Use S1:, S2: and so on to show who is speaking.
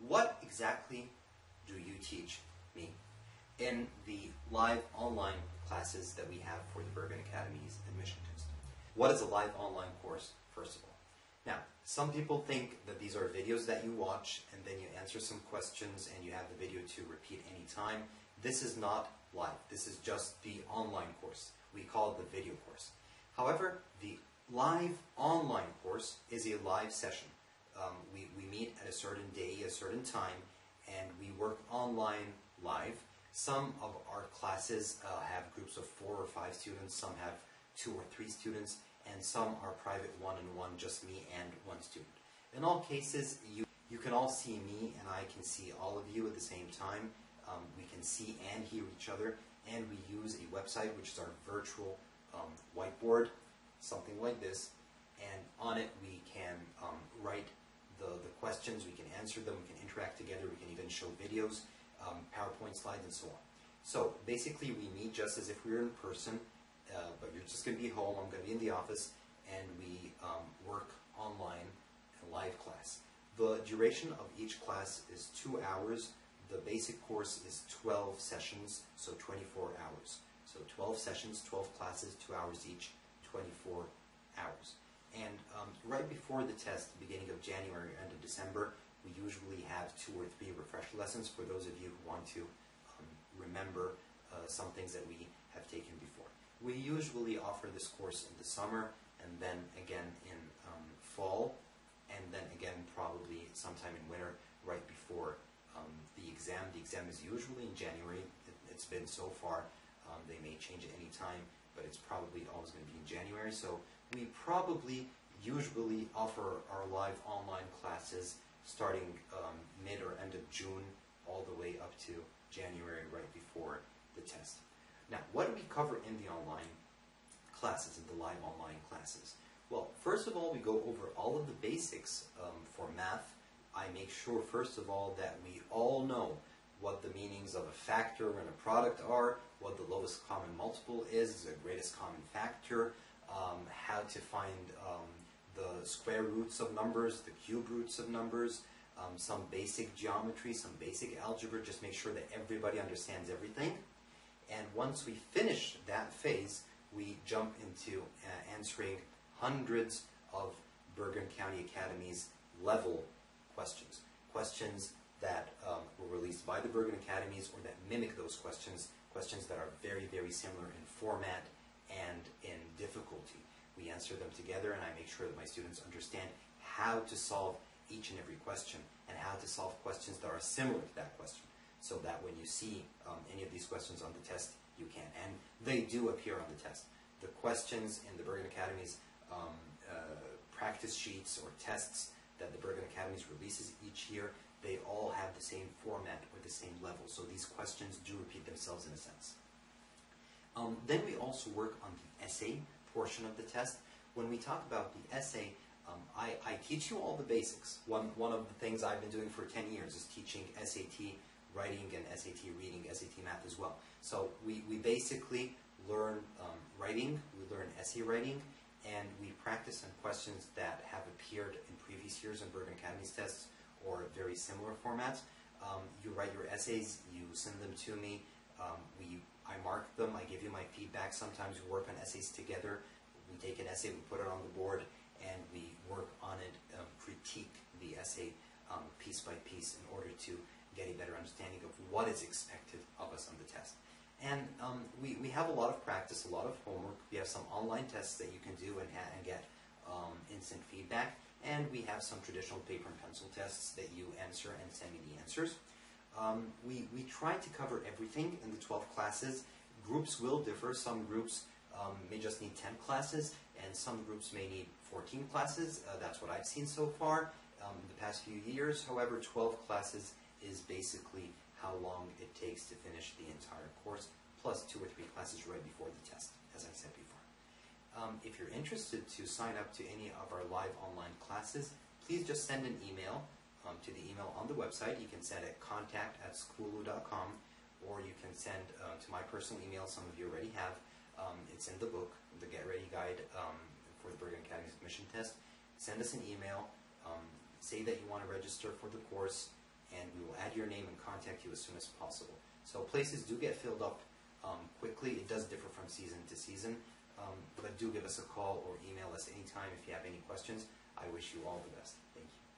S1: what exactly do you teach me in the live online classes that we have for the Bergen Academies admission test? What is a live online course, first of all? Now, some people think that these are videos that you watch and then you answer some questions and you have the video to repeat anytime. This is not live. This is just the online course. We call it the video course. However, the live online course is a live session. We meet at a certain day, a certain time, and we work online live. Some of our classes have groups of 4 or 5 students, some have 2 or 3 students, and some are private one-on-one, just me and one student. In all cases, you can all see me and I can see all of you at the same time. We can see and hear each other, and we use a website which is our virtual whiteboard, something like this, and on it we can write the questions, we can answer them, we can interact together, we can even show videos, PowerPoint slides, and so on. So basically we meet just as if we were in person, but you're just going to be home, I'm going to be in the office, and we work online in live class. The duration of each class is 2 hours. The basic course is 12 sessions, so 24 hours. So 12 sessions, 12 classes, 2 hours each, 24 hours. And right before the test, beginning of January, end of December, we usually have 2 or 3 refresher lessons for those of you who want to remember some things that we have taken before. We usually offer this course in the summer, and then again in fall, and then again probably sometime in winter, right before the exam. The exam is usually in January. It's been so far. They may change at any time, but it's probably always going to be in January. So we probably usually offer our live online classes starting mid or end of June all the way up to January, right before the test. Now, what do we cover in the online classes, in the live online classes? Well, first of all, we go over all of the basics for math. I make sure, first of all, that we all know what the meanings of a factor and a product are, what the lowest common multiple is, the greatest common factor, how to find the square roots of numbers, the cube roots of numbers, some basic geometry, some basic algebra. Just make sure that everybody understands everything. And once we finish that phase, we jump into answering hundreds of Bergen County Academies level questions. Questions that were released by the Bergen Academies or that mimic those questions, questions that are very, very similar in format and in difficulty. We answer them together, and I make sure that my students understand how to solve each and every question and how to solve questions that are similar to that question, so that when you see any of these questions on the test, you can. And they do appear on the test. The questions in the Bergen Academies practice sheets or tests that the Bergen Academies releases each year, they all have the same format or the same level. So these questions do repeat themselves in a sense. Then we also work on the essay portion of the test. When we talk about the essay, I teach you all the basics. One of the things I've been doing for 10 years is teaching SAT writing and SAT reading, SAT math as well. So we basically learn writing, we learn essay writing, and we practice on questions that have appeared in previous years in Bergen Academies tests or very similar formats. You write your essays, you send them to me, I mark them, I give you my feedback. Sometimes we work on essays together. We take an essay, we put it on the board, and we work on it, critique the essay piece by piece in order to get a better understanding of what is expected of us on the test. And we have a lot of practice, a lot of homework. We have some online tests that you can do and get instant feedback. And we have some traditional paper and pencil tests that you answer and send me the answers. We try to cover everything in the 12 classes. Groups will differ. Some groups may just need 10 classes, and some groups may need 14 classes. That's what I've seen so far in the past few years. However, 12 classes is basically how long it takes to finish the entire course, plus 2 or 3 classes right before the test, as I said before. If you're interested to sign up to any of our live online classes, please just send an email to the email on the website. You can send at contact@schooloo.com, or you can send to my personal email. Some of you already have. It's in the book, the Get Ready Guide for the Bergen Academies admission test. Send us an email. Say that you want to register for the course, and we will add your name and contact you as soon as possible. So places do get filled up quickly. It does differ from season to season, but do give us a call or email us anytime if you have any questions. I wish you all the best. Thank you.